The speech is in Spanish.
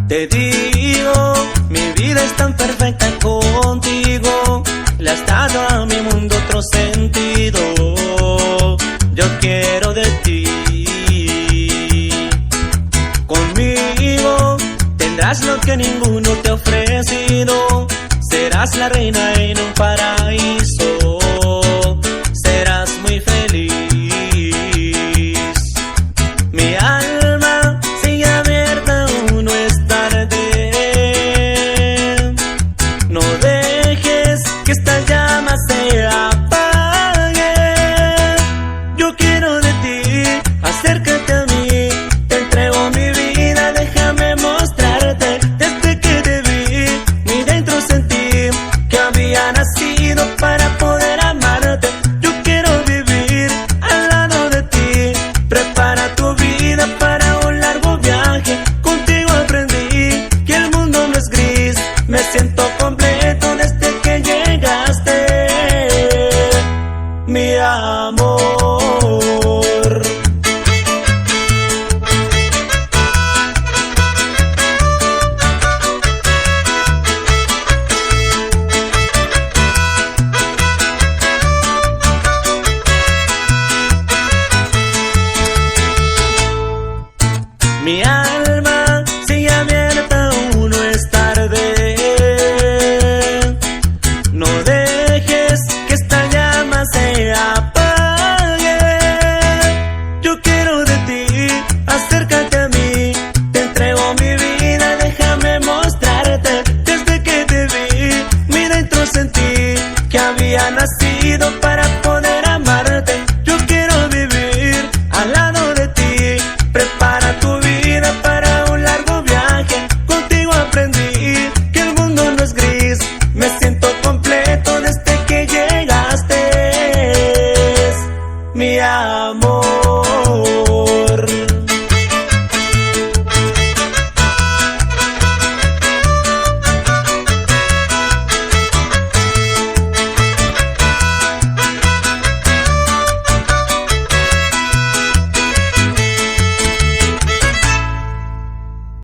Te digo, mi vida es tan perfecta contigo, le has dado a mi mundo otro sentido. Yo quiero de ti. Conmigo tendrás lo que ninguno te ha ofrecido. Serás la reina en un paraíso. Serás muy feliz. Mi alma sigue abierta, aún no es tarde. No dejes que esta llama se apague. Yo quiero de ti, acércate a mí. Te entrego mi vida, déjame mostrarte. Desde que te vi, ni dentro sentí que había nacido para poder amarte. Yo quiero vivir al lado de ti. Prepara tu vida para un largo viaje. Contigo aprendí que el mundo no es gris. Me siento completo desde que llegaste, mi amor. Mi alma